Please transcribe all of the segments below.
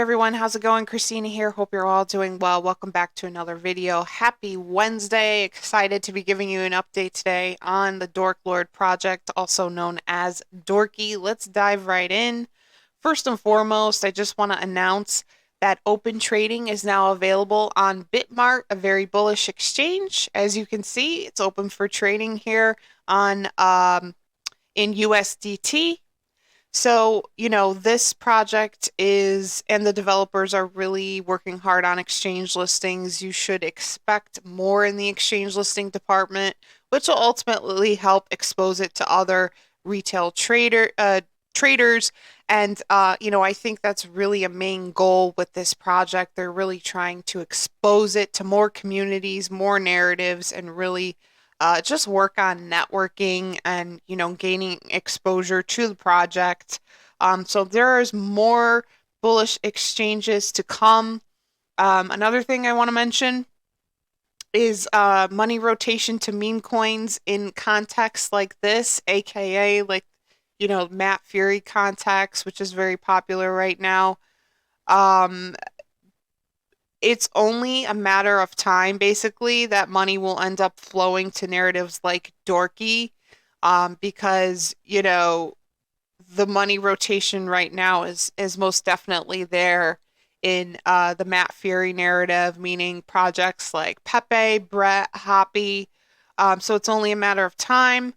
everyone, how's it going? Christina here. Hope you're all doing well. Welcome back to another video. Happy Wednesday. Excited to be giving you an update today on the Dork Lord project, also known as Dorky. Let's dive right in. First and foremost, I just want to announce that open trading is now available on Bitmart, a very bullish exchange. As you can see, it's open for trading here on in USDT. So, this project is, and the developers are really working hard on exchange listings. You should expect more in the exchange listing department, which will ultimately help expose it to other retail traders. And, I think that's really a main goal with this project. They're really trying to expose it to more communities, more narratives, and really just work on networking and gaining exposure to the project. So there is more bullish exchanges to come. Another thing I want to mention is money rotation to meme coins in contexts like this, aka like Matt Fury contacts, which is very popular right now. Um, it's only a matter of time, basically, that money will end up flowing to narratives like Dorky, because, the money rotation right now is most definitely there in the Matt Fury narrative, meaning projects like Pepe, Brett, Hoppy. So it's only a matter of time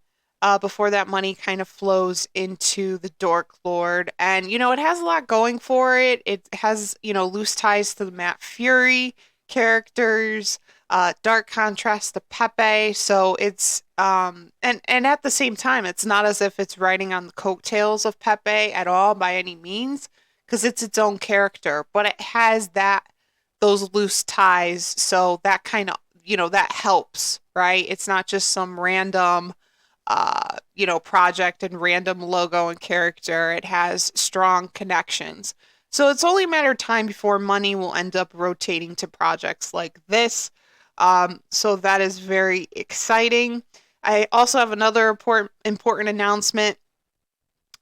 before that money kind of flows into the Dork Lord. And, it has a lot going for it. It has, loose ties to the Matt Fury characters, dark contrast to Pepe. So it's, and at the same time, it's not as if it's riding on the coattails of Pepe at all by any means, because it's its own character, but it has those loose ties. So that kind of, that helps, right? It's not just some random project and random logo and character. It has strong connections. So it's only a matter of time before money will end up rotating to projects like this. So that is very exciting. I also have another important announcement.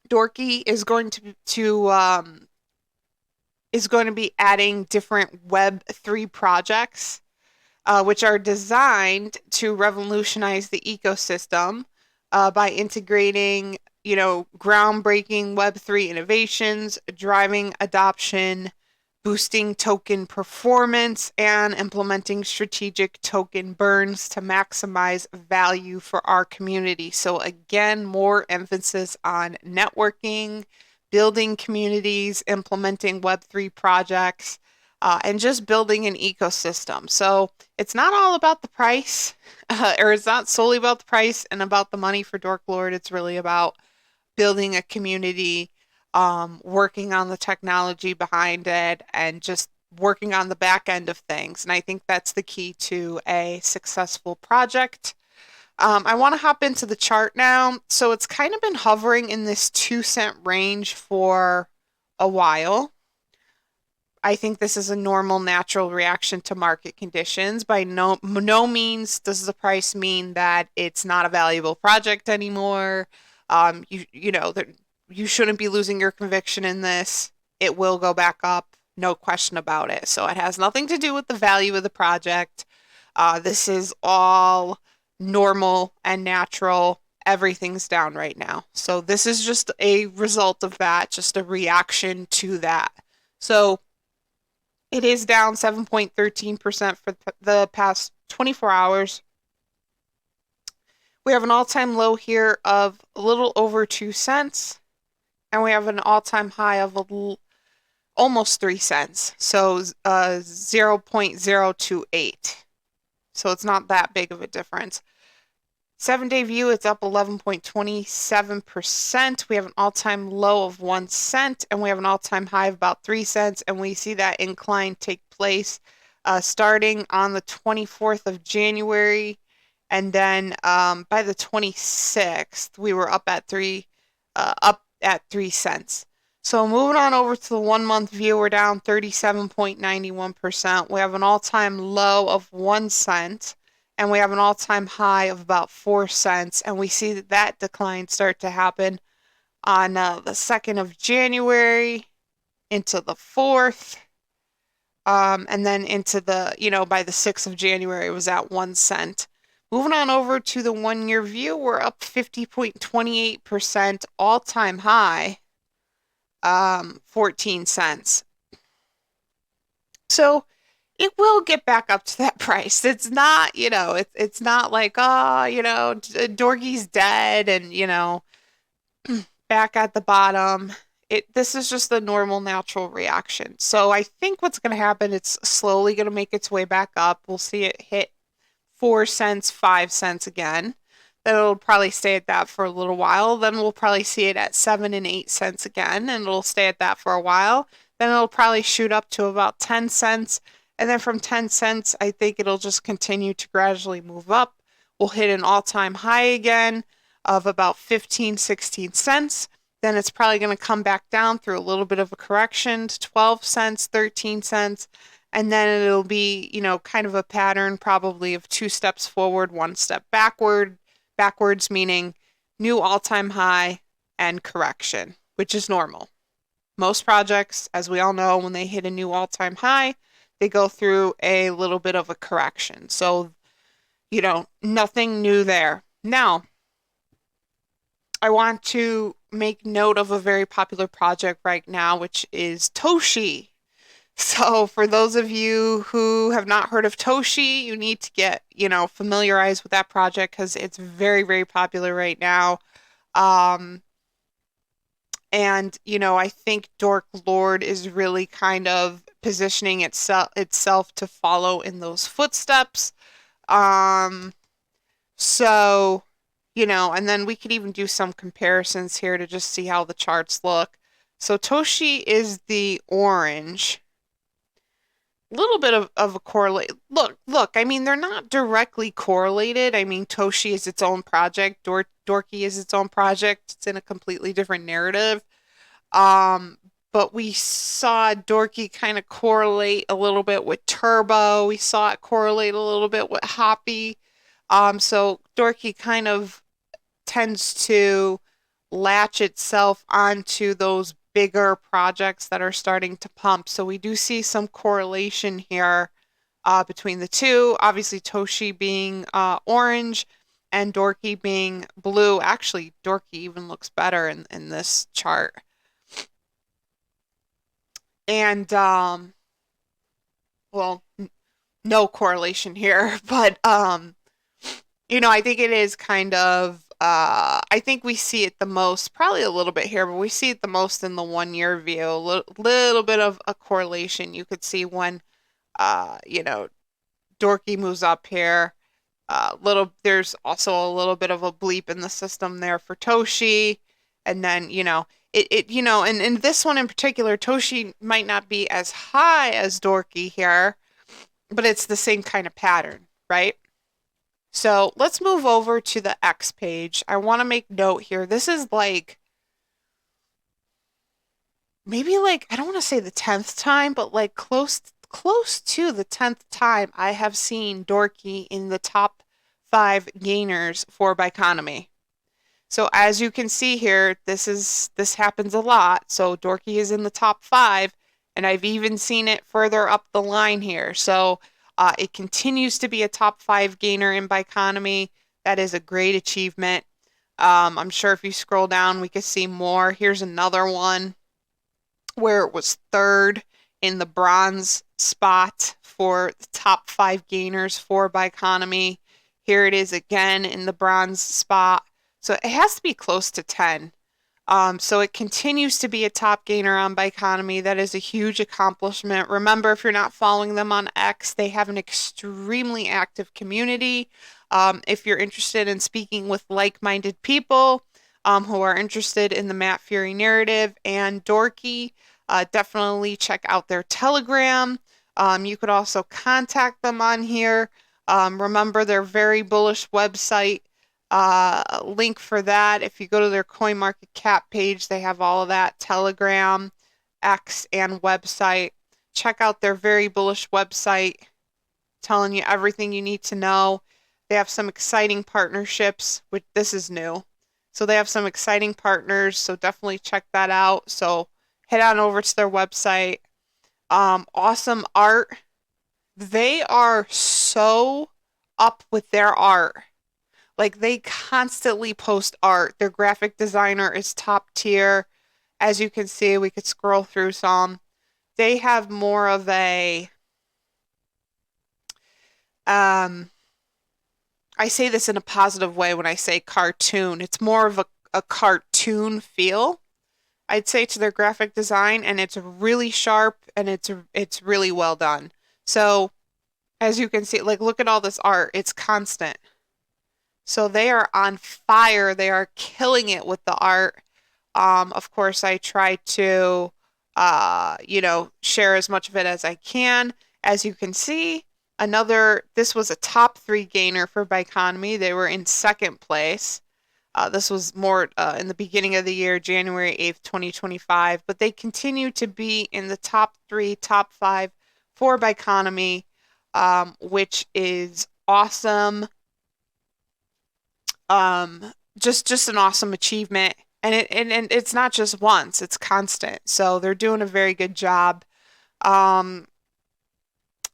Dorky is going to be adding different Web3 projects, which are designed to revolutionize the ecosystem by integrating, groundbreaking Web3 innovations, driving adoption, boosting token performance, and implementing strategic token burns to maximize value for our community. So, again, more emphasis on networking, building communities, implementing Web3 projects, and just building an ecosystem. So, it's not all about the price, or it's not solely about the price and about the money for Dork Lord. It's really about building a community, working on the technology behind it, and just working on the back end of things. And I think that's the key to a successful project. I want to hop into the chart now. So it's kind of been hovering in this 2 cent range for a while. I think this is a normal, natural reaction to market conditions. By no means does the price mean that it's not a valuable project anymore. That you shouldn't be losing your conviction in this. It will go back up, no question about it. So it has nothing to do with the value of the project. This is all normal and natural. Everything's down right now. So this is just a result of that, just a reaction to that. So it is down 7.13% for the past 24 hours. We have an all-time low here of a little over 2 cents, and we have an all-time high of almost 3 cents, so 0.028. So it's not that big of a difference. 7-day view, it's up 11.27%. We have an all-time low of 1 cent, and we have an all-time high of about 3 cents, and we see that incline take place starting on the 24th of January, and then by the 26th, we were up at 3 cents. So moving on over to the 1 month view, we're down 37.91%. We have an all-time low of 1 cent, and we have an all-time high of about 4 cents. And we see that decline start to happen on the 2nd of January. into the 4th, and then into the, by the 6th of January, it was at 1 cent. Moving on over to the 1-year view, we're up 50.28%, all-time high, 14 cents. So it will get back up to that price. It's not, it's not like, oh, Dorky's dead and, back at the bottom. This is just the normal natural reaction. So I think what's going to happen, it's slowly going to make its way back up. We'll see it hit 4 cents, 5 cents again. Then it'll probably stay at that for a little while. Then we'll probably see it at 7 and 8 cents again, and it'll stay at that for a while. Then it'll probably shoot up to about 10 cents. And then from 10 cents, I think it'll just continue to gradually move up. We'll hit an all-time high again of about 15, 16 cents. Then it's probably going to come back down through a little bit of a correction to 12 cents, 13 cents. And then it'll be, kind of a pattern probably of 2 steps forward, 1 step backwards meaning new all-time high and correction, which is normal. Most projects, as we all know, when they hit a new all-time high, they go through a little bit of a correction. So, nothing new there. Now, I want to make note of a very popular project right now, which is TOSHI. So for those of you who have not heard of TOSHI, you need to get, familiarized with that project because it's very, very popular right now. And, I think Dork Lord is really kind of positioning itself to follow in those footsteps. So, and then we could even do some comparisons here to just see how the charts look. So TOSHI is the orange. Little bit of a correlate. Look, I mean, they're not directly correlated. I mean, TOSHI is its own project. Dorky is its own project. It's in a completely different narrative. But we saw Dorky kind of correlate a little bit with Turbo. We saw it correlate a little bit with Hoppy. So Dorky kind of tends to latch itself onto those bigger projects that are starting to pump. So we do see some correlation here between the two. Obviously, TOSHI being orange and Dorky being blue. Actually, Dorky even looks better in this chart. And, well, no correlation here, but, I think it is kind of, I think we see it the most, probably a little bit here, but we see it the most in the 1-year view. A little bit of a correlation you could see when, Dorky moves up here. There's also a little bit of a bleep in the system there for TOSHI. And then, and in this one in particular, TOSHI might not be as high as Dorky here, but it's the same kind of pattern, right? So let's move over to the X page. I want to make note here. This is like, maybe like, I don't want to say the 10th time, but like close to the 10th time I have seen Dorky in the top 5 gainers for Biconomy. So as you can see here, this happens a lot. So Dorky is in the top 5, and I've even seen it further up the line here. So it continues to be a top 5 gainer in Biconomy. That is a great achievement. I'm sure if you scroll down, we could see more. Here's another one where it was 3rd in the bronze spot for the top 5 gainers for Biconomy. Here it is again in the bronze spot. So it has to be close to 10. So it continues to be a top gainer on Biconomy. That is a huge accomplishment. Remember, if you're not following them on X, they have an extremely active community. If you're interested in speaking with like-minded people who are interested in the Matt Fury narrative and Dorky, definitely check out their Telegram. You could also contact them on here. Remember their very bullish website. Link for that. If you go to their CoinMarketCap page, they have all of that, Telegram, X, and website. Check out their very bullish website, telling you everything you need to know. They have some exciting partnerships, which this is new. So they have some exciting partners, so definitely check that out. So head on over to their website. Awesome art. They are so up with their art. Like they constantly post art. Their graphic designer is top tier. As you can see, we could scroll through some. They have more of a um I say this in a positive way when I say cartoon. It's more of a cartoon feel, I'd say, to their graphic design, and it's really sharp and it's really well done. So as you can see, like look at all this art. It's constant. So they are on fire. They are killing it with the art. Of course, I try to, share as much of it as I can. As you can see, this was a top three gainer for Biconomy. They were in second place. This was more in the beginning of the year, January 8th, 2025, but they continue to be in the top three, top five for Biconomy, which is awesome. Just an awesome achievement. And it's not just once, it's constant. So they're doing a very good job. Um,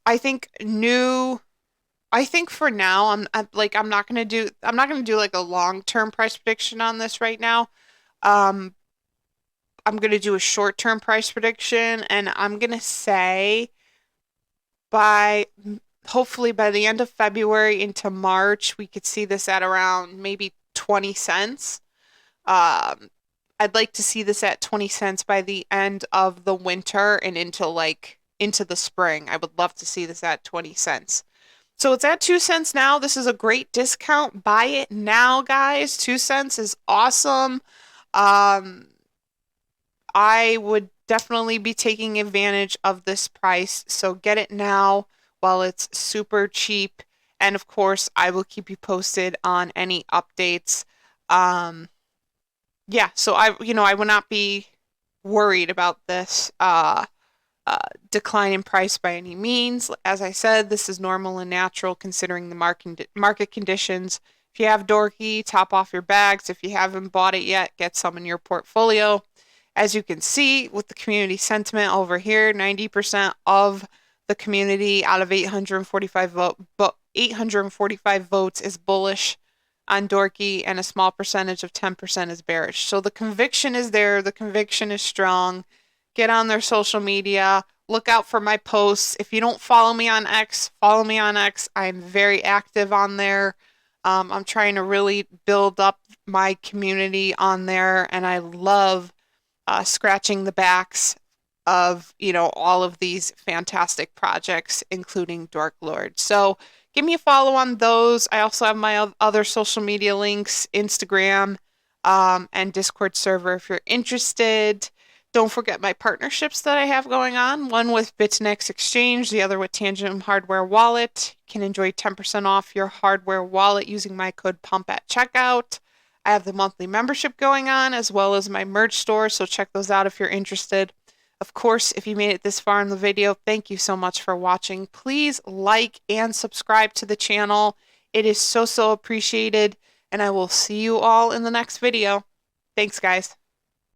I think new I think for now I'm not gonna do like a long-term price prediction on this right now. Um, I'm gonna do a short-term price prediction and I'm gonna say by hopefully by the end of February into March, we could see this at around maybe 20 cents. Um, I'd like to see this at 20 cents by the end of the winter and into the spring. I would love to see this at 20 cents. So it's at 2 cents now. This is a great discount. Buy it now, guys. 2 cents is awesome. Um, I would definitely be taking advantage of this price. So get it now while it's super cheap. And of course, I will keep you posted on any updates. Um, yeah, so I would not be worried about this uh, decline in price by any means. As I said, this is normal and natural considering the market conditions. If you have Dorky, top off your bags. If you haven't bought it yet, get some in your portfolio. As you can see with the community sentiment over here, 90% of the community out of 845 votes is bullish on Dorky, and a small percentage of 10% is bearish. So the conviction is there, the conviction is strong. Get on their social media, look out for my posts. If you don't follow me on X, follow me on X. I'm very active on there. I'm trying to really build up my community on there, and I love scratching the backs of, all of these fantastic projects, including Dork Lord. So give me a follow on those. I also have my other social media links, Instagram, and Discord server if you're interested. Don't forget my partnerships that I have going on, one with BITUNIX Exchange, the other with Tangent Hardware Wallet. You can enjoy 10% off your hardware wallet using my code PUMP at checkout. I have the monthly membership going on as well as my merch store, so check those out if you're interested. Of course, if you made it this far in the video, thank you so much for watching. Please like and subscribe to the channel. It is so, so appreciated, and I will see you all in the next video. Thanks, guys.